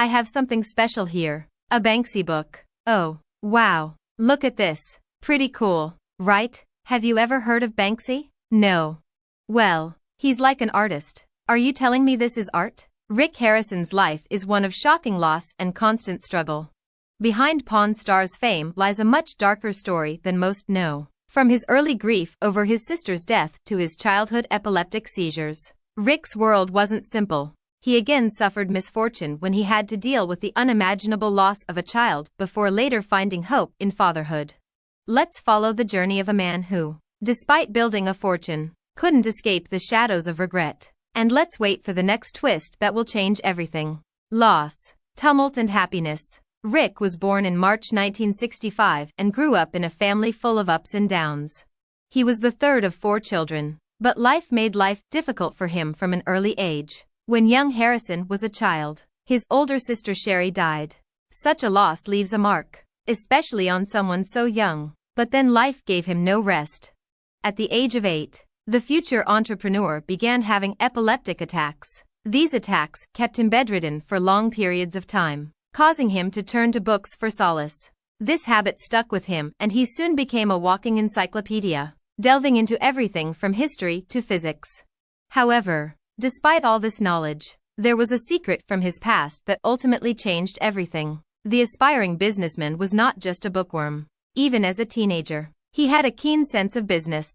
I have something special here. A Banksy book. Oh, wow. Look at this. Pretty cool, right? Have you ever heard of Banksy? No. Well, he's like an artist. Are you telling me this is art? Rick Harrison's life is one of shocking loss and constant struggle. Behind Pawn Stars' fame lies a much darker story than most know. From his early grief over his sister's death to his childhood epileptic seizures, Rick's world wasn't simple. He again suffered misfortune when he had to deal with the unimaginable loss of a child before later finding hope in fatherhood. Let's follow the journey of a man who, despite building a fortune, couldn't escape the shadows of regret. And let's wait for the next twist that will change everything. Loss, tumult and happiness. Rick was born in March 1965 and grew up in a family full of ups and downs. He was the third of 4 children, but life made life difficult for him from an early age. When young Harrison was a child, his older sister Sherry died. Such a loss leaves a mark, especially on someone so young, but then life gave him no rest. At the age of 8, the future entrepreneur began having epileptic attacks. These attacks kept him bedridden for long periods of time, causing him to turn to books for solace. This habit stuck with him and he soon became a walking encyclopedia, delving into everything from history to physics. However, despite all this knowledge, there was a secret from his past that ultimately changed everything. The aspiring businessman was not just a bookworm. Even as a teenager, he had a keen sense of business.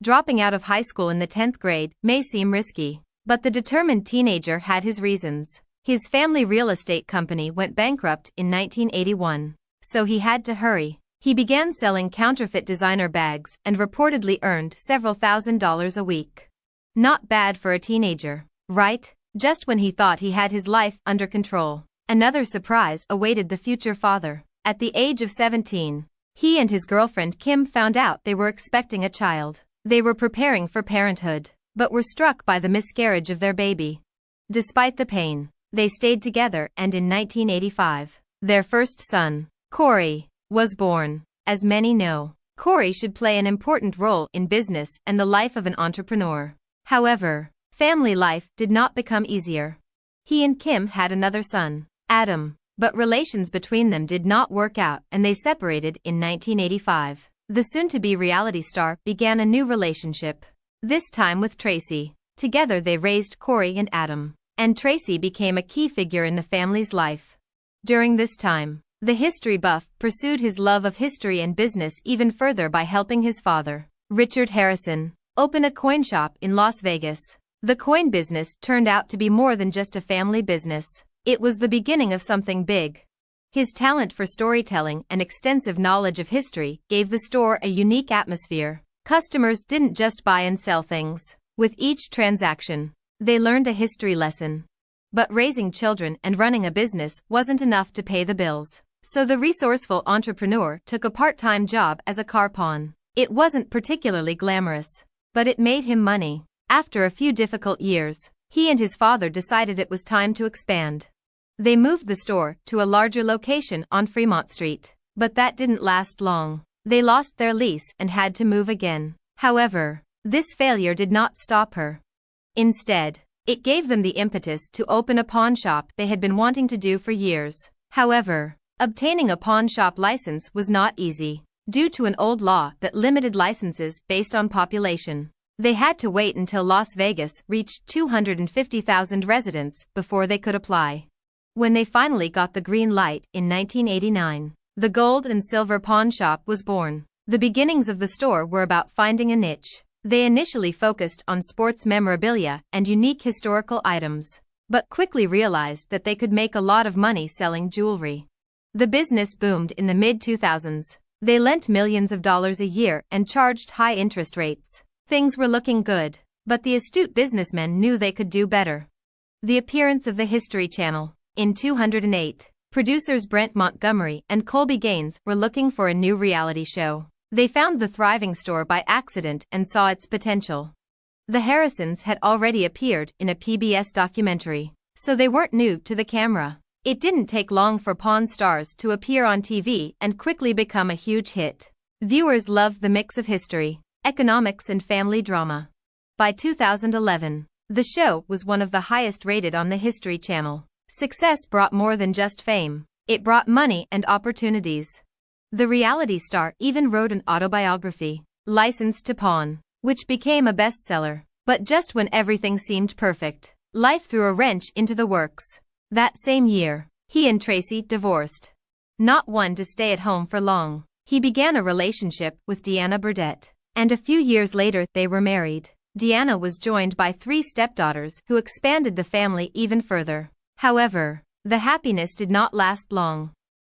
Dropping out of high school in the 10th grade may seem risky, but the determined teenager had his reasons. His family real estate company went bankrupt in 1981, so he had to hurry. He began selling counterfeit designer bags and reportedly earned several $1,000s a week. Not bad for a teenager, right? Just when he thought he had his life under control, another surprise awaited the future father. At the age of 17, he and his girlfriend Kim found out they were expecting a child. They were preparing for parenthood, but were struck by the miscarriage of their baby. Despite the pain, they stayed together and in 1985, their first son, Corey, was born. As many know, Corey should play an important role in business and the life of an entrepreneur. However, family life did not become easier. He and Kim had another son, Adam, but relations between them did not work out and they separated in 1985. The soon-to-be reality star began a new relationship, this time with Tracy. Together they raised Corey and Adam, and Tracy became a key figure in the family's life. During this time, the history buff pursued his love of history and business even further by helping his father, Richard Harrison, open a coin shop in Las Vegas. The coin business turned out to be more than just a family business. It was the beginning of something big. His talent for storytelling and extensive knowledge of history gave the store a unique atmosphere. Customers didn't just buy and sell things. With each transaction, they learned a history lesson. But raising children and running a business wasn't enough to pay the bills. So the resourceful entrepreneur took a part-time job as a car pawn. It wasn't particularly glamorous, but it made him money. After a few difficult years, he and his father decided it was time to expand. They moved the store to a larger location on Fremont Street, but that didn't last long. They lost their lease and had to move again. However, this failure did not stop her. Instead, it gave them the impetus to open a pawn shop they had been wanting to do for years. However, obtaining a pawn shop license was not easy, due to an old law that limited licenses based on population. They had to wait until Las Vegas reached 250,000 residents before they could apply. When they finally got the green light in 1989, the gold and silver pawn shop was born. The beginnings of the store were about finding a niche. They initially focused on sports memorabilia and unique historical items, but quickly realized that they could make a lot of money selling jewelry. The business boomed in the mid-2000s. They lent millions of dollars a year and charged high interest rates. Things were looking good, but the astute businessmen knew they could do better. The appearance of the History Channel. In 2008, producers Brent Montgomery and Colby Gaines were looking for a new reality show. They found the thriving store by accident and saw its potential. The Harrisons had already appeared in a PBS documentary, so they weren't new to the camera. It didn't take long for Pawn Stars to appear on TV and quickly become a huge hit. Viewers loved the mix of history, economics and family drama. By 2011, the show was one of the highest rated on the History Channel. success brought more than just fame. It brought money and opportunities. The reality star even wrote an autobiography, Licensed to Pawn, which became a bestseller. But just when everything seemed perfect, life threw a wrench into the works. That same year, he and Tracy divorced. Not one to stay at home for long, he began a relationship with Deanna Burdett, and a few years later they were married. Deanna was joined by 3 stepdaughters who expanded the family even further. However, the happiness did not last long.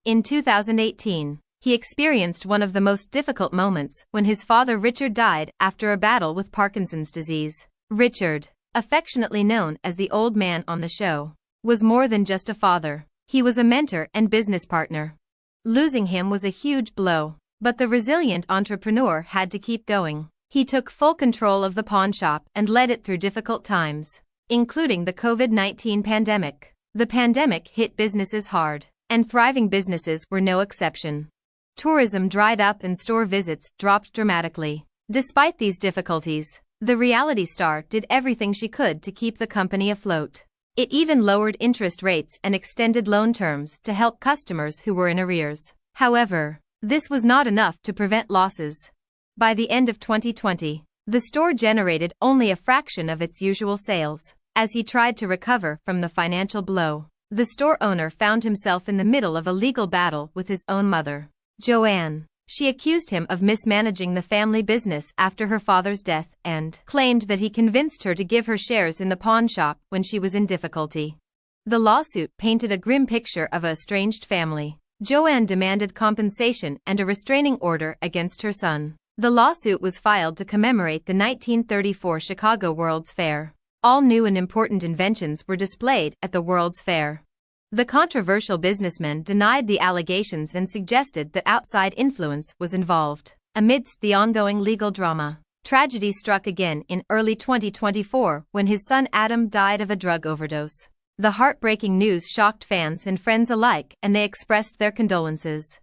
In 2018, he experienced one of the most difficult moments when his father Richard died after a battle with Parkinson's disease. Richard, affectionately known as the old man on the show, was more than just a father. He was a mentor and business partner. Losing him was a huge blow, but the resilient entrepreneur had to keep going. He took full control of the pawn shop and led it through difficult times, including the COVID-19 pandemic. The pandemic hit businesses hard, and thriving businesses were no exception. Tourism dried up and store visits dropped dramatically. Despite these difficulties, the reality star did everything she could to keep the company afloat. It even lowered interest rates and extended loan terms to help customers who were in arrears. However, this was not enough to prevent losses. By the end of 2020, the store generated only a fraction of its usual sales. As he tried to recover from the financial blow, the store owner found himself in the middle of a legal battle with his own mother, Joanne. She accused him of mismanaging the family business after her father's death and claimed that he convinced her to give her shares in the pawn shop when she was in difficulty. The lawsuit painted a grim picture of a estranged family. Joanne demanded compensation and a restraining order against her son. The lawsuit was filed to commemorate the 1934 Chicago World's Fair. All new and important inventions were displayed at the World's Fair. The controversial businessman denied the allegations and suggested that outside influence was involved. Amidst the ongoing legal drama, tragedy struck again in early 2024 when his son Adam died of a drug overdose. The heartbreaking news shocked fans and friends alike, and they expressed their condolences.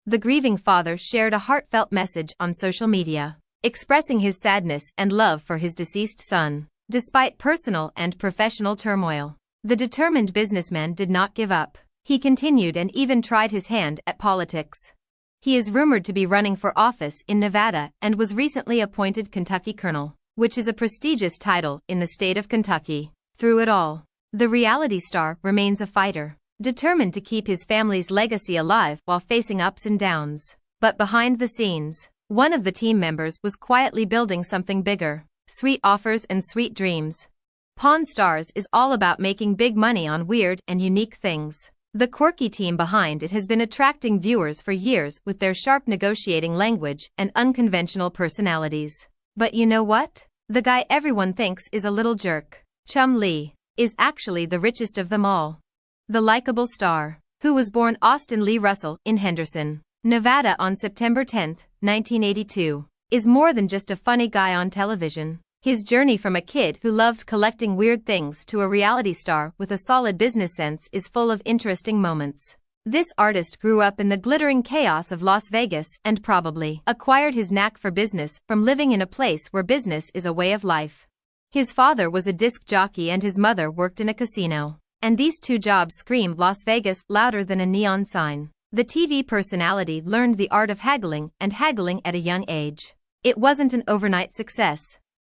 The grieving father shared a heartfelt message on social media, expressing his sadness and love for his deceased son. Despite personal and professional turmoil, the determined businessman did not give up. He continued and even tried his hand at politics. He is rumored to be running for office in Nevada and was recently appointed Kentucky Colonel, which is a prestigious title in the state of Kentucky. Through it all, the reality star remains a fighter, determined to keep his family's legacy alive while facing ups and downs. But behind the scenes, one of the team members was quietly building something bigger. Sweet offers and sweet dreams. Pawn Stars is all about making big money on weird and unique things. The quirky team behind it has been attracting viewers for years with their sharp negotiating language and unconventional personalities. But you know what? The guy everyone thinks is a little jerk, Chum Lee, is actually the richest of them all. The likable star, who was born Austin Lee Russell in Henderson, Nevada on September 10, 1982. Is more than just a funny guy on television. His journey from a kid who loved collecting weird things to a reality star with a solid business sense is full of interesting moments. This artist grew up in the glittering chaos of Las Vegas and probably acquired his knack for business from living in a place where business is a way of life. His father was a disc jockey and his mother worked in a casino, and these two jobs screamed Las Vegas louder than a neon sign. The TV personality learned the art of haggling at a young age. It wasn't an overnight success.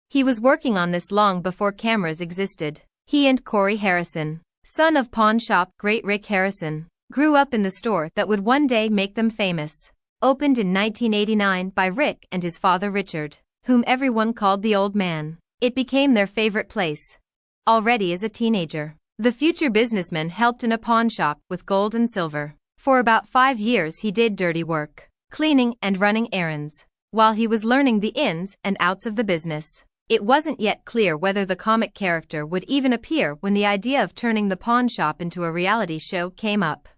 He was working on this long before cameras existed. He and Corey Harrison, son of pawn shop great Rick Harrison, grew up in the store that would one day make them famous. Opened in 1989 by Rick and his father Richard, whom everyone called the old man. It became their favorite place. Already as a teenager, the future businessman helped in a pawn shop with gold and silver. For about 5 years he did dirty work, cleaning and running errands, while he was learning the ins and outs of the business. It wasn't yet clear whether the comic character would even appear when the idea of turning the pawn shop into a reality show came up.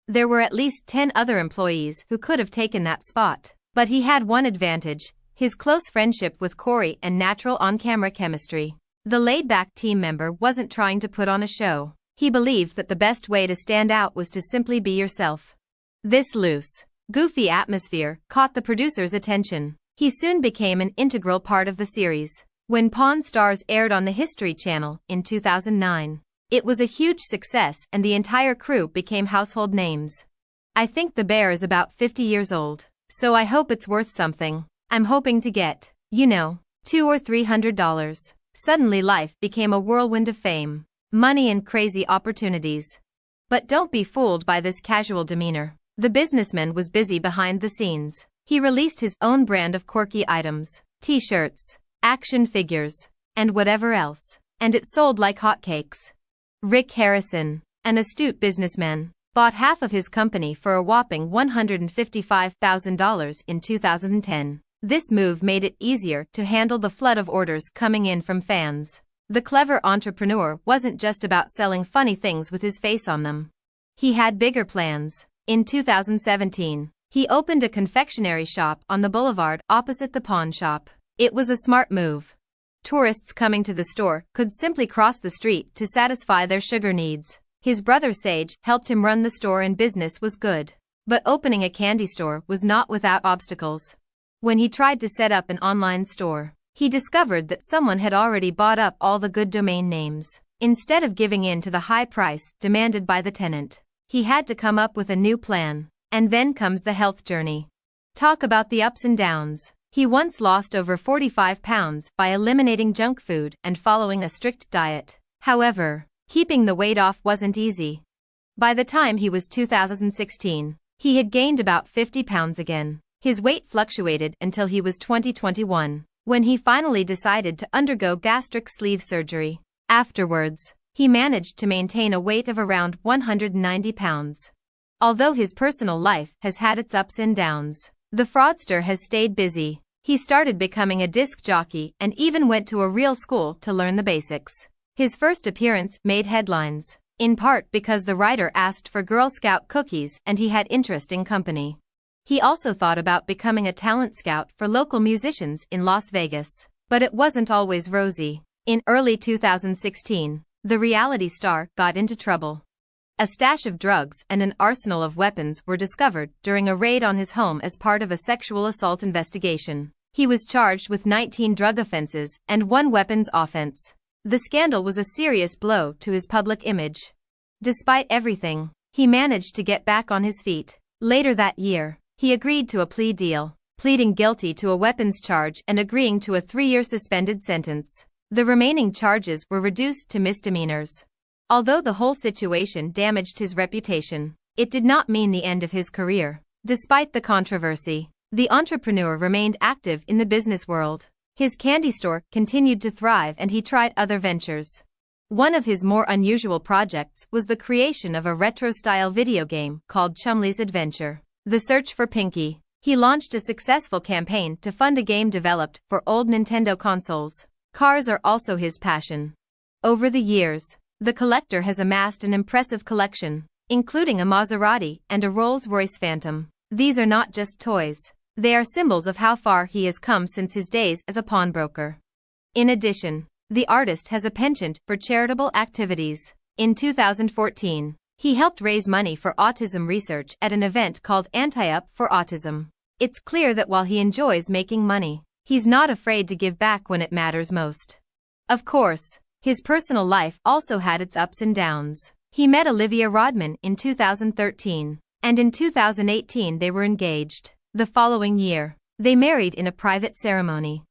There were at least 10 other employees who could have taken that spot, but he had one advantage: his close friendship with Corey and natural on-camera chemistry. The laid-back team member wasn't trying to put on a show. He believed that the best way to stand out was to simply be yourself. This loose, goofy atmosphere caught the producer's attention. He soon became an integral part of the series. When Pawn Stars aired on the History Channel in 2009, It was a huge success and the entire crew became household names. I think the bear is about 50 years old, so I hope it's worth something. I'm hoping to get, $200 or $300. Suddenly life became a whirlwind of fame, money and crazy opportunities. But don't be fooled by this casual demeanor. The businessman was busy behind the scenes. He released his own brand of quirky items, t-shirts, action figures, and whatever else, and it sold like hotcakes. Rick Harrison, an astute businessman, bought half of his company for a whopping $155,000 in 2010. This move made it easier to handle the flood of orders coming in from fans. The clever entrepreneur wasn't just about selling funny things with his face on them. He had bigger plans. In 2017, he opened a confectionery shop on the boulevard opposite the pawn shop. It was a smart move. Tourists coming to the store could simply cross the street to satisfy their sugar needs. His brother Sage helped him run the store and business was good. But opening a candy store was not without obstacles. When he tried to set up an online store, he discovered that someone had already bought up all the good domain names. Instead of giving in to the high price demanded by the tenant, he had to come up with a new plan. And then comes the health journey. Talk about the ups and downs. He once lost over 45 pounds by eliminating junk food and following a strict diet. However, keeping the weight off wasn't easy. By the time he was 2016, he had gained about 50 pounds again. His weight fluctuated until he was 2021, when he finally decided to undergo gastric sleeve surgery. Afterwards, he managed to maintain a weight of around 190 pounds. Although his personal life has had its ups and downs, the fraudster has stayed busy. He started becoming a disc jockey and even went to a real school to learn the basics. His first appearance made headlines, in part because the writer asked for Girl Scout cookies and he had interest in company. He also thought about becoming a talent scout for local musicians in Las Vegas, but it wasn't always rosy. In early 2016, the reality star got into trouble. A stash of drugs and an arsenal of weapons were discovered during a raid on his home as part of a sexual assault investigation. He was charged with 19 drug offenses and 1 weapons offense. The scandal was a serious blow to his public image. Despite everything, he managed to get back on his feet. Later that year, he agreed to a plea deal, pleading guilty to a weapons charge and agreeing to a 3-year suspended sentence. The remaining charges were reduced to misdemeanors. Although the whole situation damaged his reputation, it did not mean the end of his career. Despite the controversy, the entrepreneur remained active in the business world. His candy store continued to thrive and he tried other ventures. One of his more unusual projects was the creation of a retro-style video game called Chumley's Adventure: The Search for Pinky. He launched a successful campaign to fund a game developed for old Nintendo consoles. Cars are also his passion. Over the years, the collector has amassed an impressive collection, including a Maserati and a Rolls-Royce Phantom. These are not just toys. They are symbols of how far he has come since his days as a pawnbroker. In addition, the artist has a penchant for charitable activities. In 2014, he helped raise money for autism research at an event called Anti-Up for Autism. It's clear that while he enjoys making money, he's not afraid to give back when it matters most. Of course, his personal life also had its ups and downs. He met Olivia Rodman in 2013, and in 2018 they were engaged. The following year, they married in a private ceremony.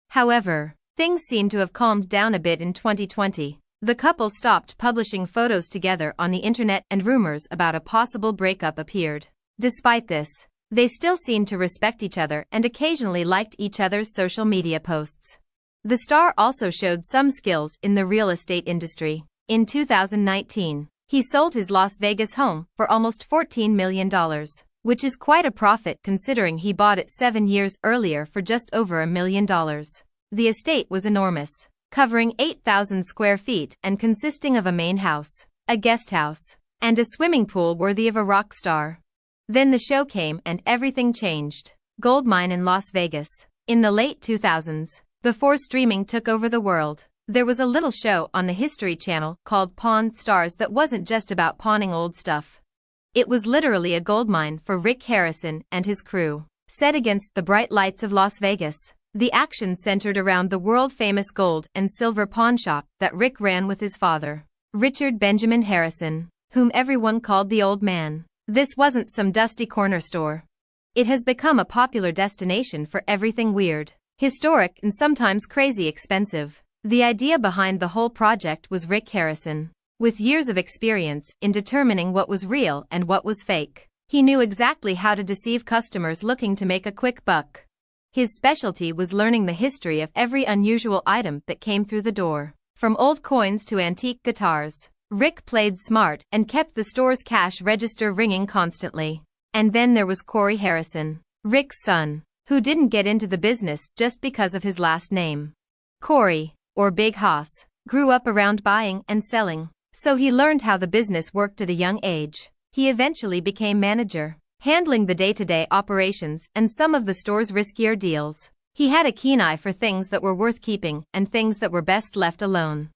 However, things seem to have calmed down a bit in 2020. The couple stopped publishing photos together on the internet and rumors about a possible breakup appeared. Despite this, they still seemed to respect each other and occasionally liked each other's social media posts. The star also showed some skills in the real estate industry. In 2019, he sold his Las Vegas home for almost $14 million, which is quite a profit considering he bought it 7 years earlier for just over $1 million. The estate was enormous, covering 8,000 square feet and consisting of a main house, a guest house, and a swimming pool worthy of a rock star. Then the show came and everything changed. Gold mine in Las Vegas. In the late 2000s, before streaming took over the world, there was a little show on the History Channel called Pawn Stars that wasn't just about pawning old stuff. It was literally a gold mine for Rick Harrison and his crew. Set against the bright lights of Las Vegas, the action centered around the world-famous gold and silver pawn shop that Rick ran with his father. Richard Benjamin Harrison, whom everyone called the Old Man. This wasn't some dusty corner store. It has become a popular destination for everything weird, historic, and sometimes crazy expensive. The idea behind the whole project was Rick Harrison. With years of experience in determining what was real and what was fake, he knew exactly how to deceive customers looking to make a quick buck. His specialty was learning the history of every unusual item that came through the door. From old coins to antique guitars, Rick played smart and kept the store's cash register ringing constantly. And then there was Corey Harrison, Rick's son, who didn't get into the business just because of his last name. Corey, or Big Hoss, grew up around buying and selling, so he learned how the business worked at a young age. He eventually became manager, handling the day-to-day operations and some of the store's riskier deals. He had a keen eye for things that were worth keeping and things that were best left alone.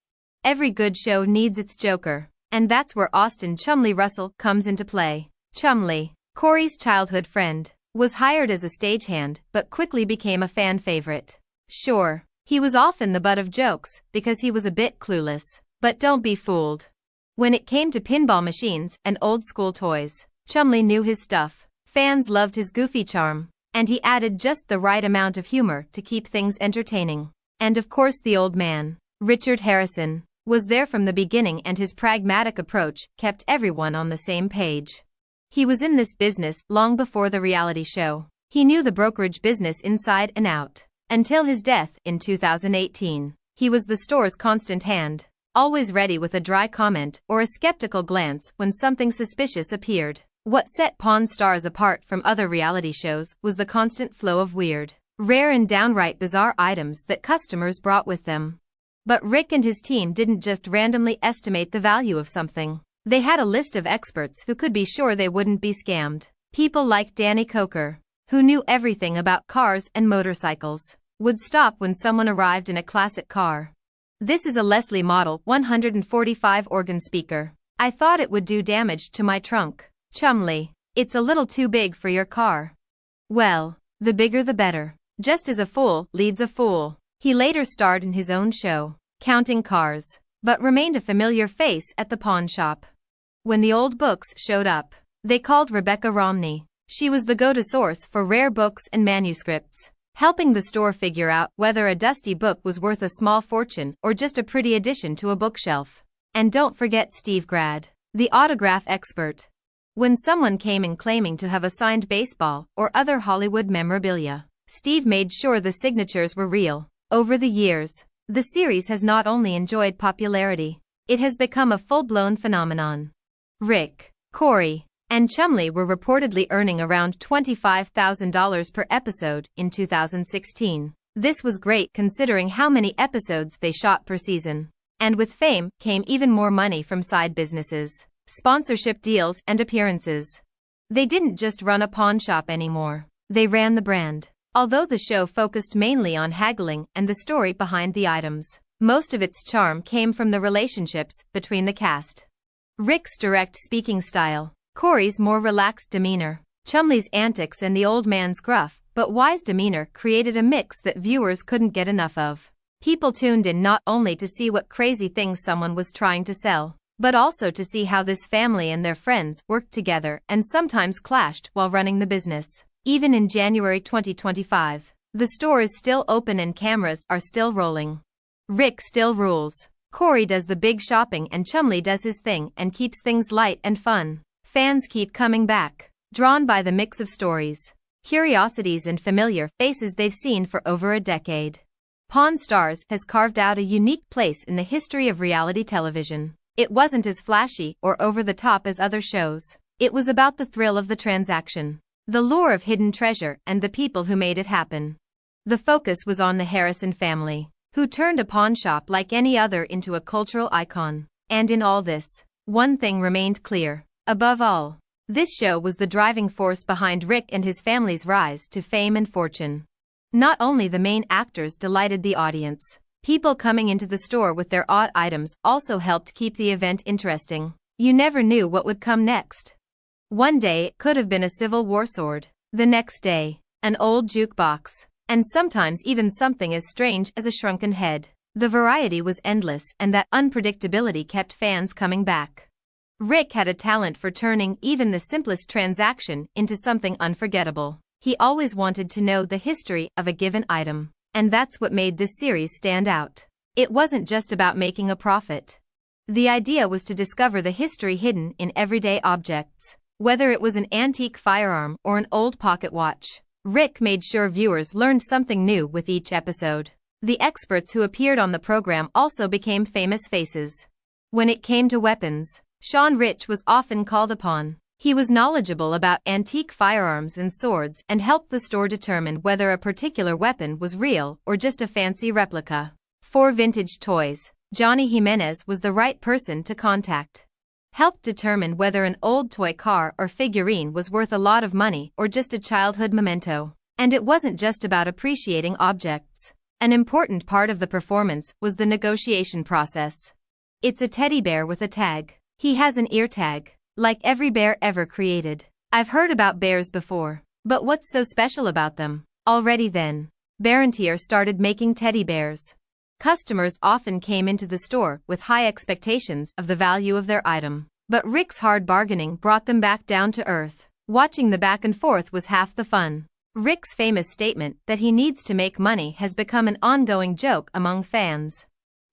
Every good show needs its joker, and that's where Austin "Chumley" Russell comes into play. Chumley, Corey's childhood friend, was hired as a stagehand but quickly became a fan favorite. Sure, he was often the butt of jokes because he was a bit clueless, but don't be fooled. When it came to pinball machines and old-school toys, Chumley knew his stuff. Fans loved his goofy charm, and he added just the right amount of humor to keep things entertaining. And of course the Old Man, Richard Harrison, was there from the beginning, and his pragmatic approach kept everyone on the same page. He was in this business long before the reality show. He knew the brokerage business inside and out. Until his death in 2018, he was the store's constant hand, always ready with a dry comment or a skeptical glance when something suspicious appeared. What set Pawn Stars apart from other reality shows was the constant flow of weird, rare and downright bizarre items that customers brought with them. But Rick and his team didn't just randomly estimate the value of something. They had a list of experts who could be sure they wouldn't be scammed. People like Danny Coker, who knew everything about cars and motorcycles, would stop when someone arrived in a classic car. "This is a Leslie Model 145 organ speaker. I thought it would do damage to my trunk. Chumley, it's a little too big for your car." Well, the bigger the better. Just as a fool leads a fool. He later starred in his own show, Counting Cars, but remained a familiar face at the pawn shop. When the old books showed up, they called Rebecca Romney. She was the go-to source for rare books and manuscripts, helping the store figure out whether a dusty book was worth a small fortune or just a pretty addition to a bookshelf. And don't forget Steve Grad, the autograph expert. When someone came in claiming to have a signed baseball or other Hollywood memorabilia, Steve made sure the signatures were real. Over the years, the series has not only enjoyed popularity, it has become a full-blown phenomenon. Rick, Corey, and Chumley were reportedly earning around $25,000 per episode in 2016. This was great considering how many episodes they shot per season. And with fame came even more money from side businesses, sponsorship deals, and appearances. They didn't just run a pawn shop anymore, they ran the brand. Although the show focused mainly on haggling and the story behind the items, most of its charm came from the relationships between the cast. Rick's direct speaking style, Corey's more relaxed demeanor, Chumley's antics, and the old man's gruff but wise demeanor created a mix that viewers couldn't get enough of. People tuned in not only to see what crazy things someone was trying to sell, but also to see how this family and their friends worked together and sometimes clashed while running the business. Even in January 2025, the store is still open and cameras are still rolling. Rick still rules. Corey does the big shopping and Chumley does his thing and keeps things light and fun. Fans keep coming back, drawn by the mix of stories, curiosities, and familiar faces they've seen for over a decade. Pawn Stars has carved out a unique place in the history of reality television. It wasn't as flashy or over the top as other shows. It was about the thrill of the transaction, the lure of hidden treasure, and the people who made it happen. The focus was on the Harrison family, who turned a pawn shop like any other into a cultural icon. And in all this, one thing remained clear. Above all, this show was the driving force behind Rick and his family's rise to fame and fortune. Not only the main actors delighted the audience, people coming into the store with their odd items also helped keep the event interesting. You never knew what would come next. One day it could have been a Civil War sword, the next day, an old jukebox, and sometimes even something as strange as a shrunken head. The variety was endless and that unpredictability kept fans coming back. Rick had a talent for turning even the simplest transaction into something unforgettable. He always wanted to know the history of a given item, and that's what made this series stand out. It wasn't just about making a profit. The idea was to discover the history hidden in everyday objects. Whether it was an antique firearm or an old pocket watch, Rick made sure viewers learned something new with each episode. The experts who appeared on the program also became famous faces. When it came to weapons, Sean Rich was often called upon. He was knowledgeable about antique firearms and swords and helped the store determine whether a particular weapon was real or just a fancy replica. For vintage toys, Johnny Jimenez was the right person to contact. Helped determine whether an old toy car or figurine was worth a lot of money or just a childhood memento. And it wasn't just about appreciating objects. An important part of the performance was the negotiation process. It's a teddy bear with a tag. He has an ear tag, like every bear ever created. I've heard about bears before, but what's so special about them? Already then, Barentier started making teddy bears. Customers often came into the store with high expectations of the value of their item, but Rick's hard bargaining brought them back down to earth. Watching the back and forth was half the fun. Rick's famous statement that he needs to make money has become an ongoing joke among fans.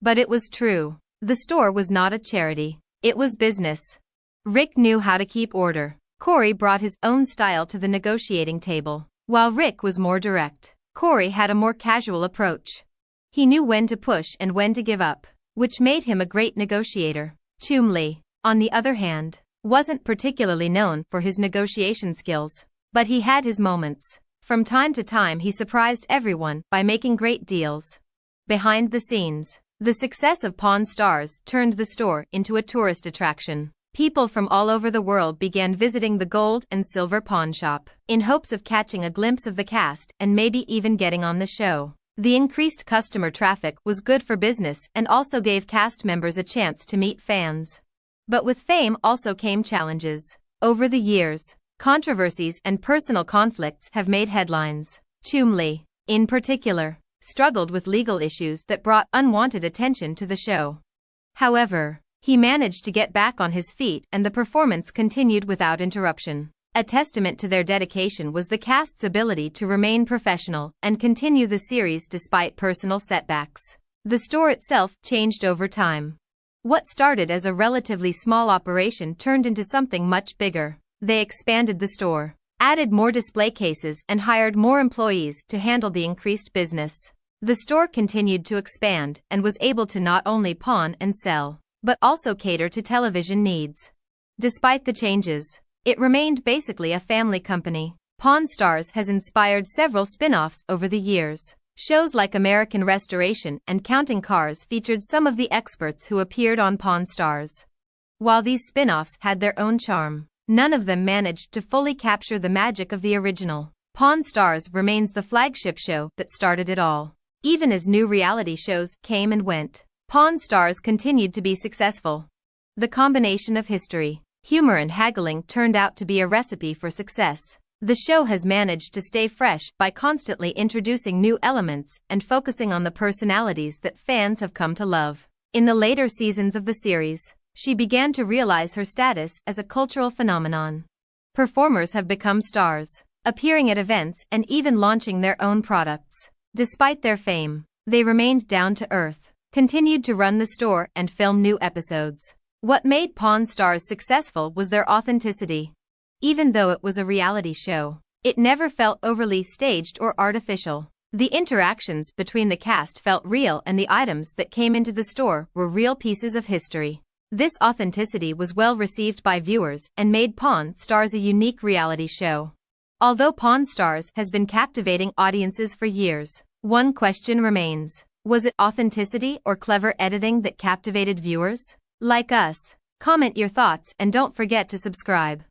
But it was true. The store was not a charity. It was business. Rick knew how to keep order. Corey brought his own style to the negotiating table. While Rick was more direct, Corey had a more casual approach. He knew when to push and when to give up, which made him a great negotiator. Chumley, on the other hand, wasn't particularly known for his negotiation skills, but he had his moments. From time to time he surprised everyone by making great deals. Behind the scenes, the success of Pawn Stars turned the store into a tourist attraction. People from all over the world began visiting the gold and silver pawn shop, in hopes of catching a glimpse of the cast and maybe even getting on the show. The increased customer traffic was good for business and also gave cast members a chance to meet fans. But with fame also came challenges. Over the years, controversies and personal conflicts have made headlines. Chumley, in particular, struggled with legal issues that brought unwanted attention to the show. However, he managed to get back on his feet and the performance continued without interruption. A testament to their dedication was the cast's ability to remain professional and continue the series despite personal setbacks. The store itself changed over time. What started as a relatively small operation turned into something much bigger. They expanded the store, added more display cases and hired more employees to handle the increased business. The store continued to expand and was able to not only pawn and sell, but also cater to television needs. Despite the changes, it remained basically a family company. Pawn Stars has inspired several spin-offs over the years. Shows like American Restoration and Counting Cars featured some of the experts who appeared on Pawn Stars. While these spin-offs had their own charm, none of them managed to fully capture the magic of the original. Pawn Stars remains the flagship show that started it all. Even as new reality shows came and went, Pawn Stars continued to be successful. The combination of history, humor and haggling turned out to be a recipe for success. The show has managed to stay fresh by constantly introducing new elements and focusing on the personalities that fans have come to love. In the later seasons of the series, she began to realize her status as a cultural phenomenon. Performers have become stars, appearing at events and even launching their own products. Despite their fame, they remained down to earth, continued to run the store and film new episodes. What made Pawn Stars successful was their authenticity. Even though it was a reality show, it never felt overly staged or artificial. The interactions between the cast felt real and the items that came into the store were real pieces of history. This authenticity was well received by viewers and made Pawn Stars a unique reality show. Although Pawn Stars has been captivating audiences for years, one question remains: was it authenticity or clever editing that captivated viewers? Like us, comment your thoughts and don't forget to subscribe.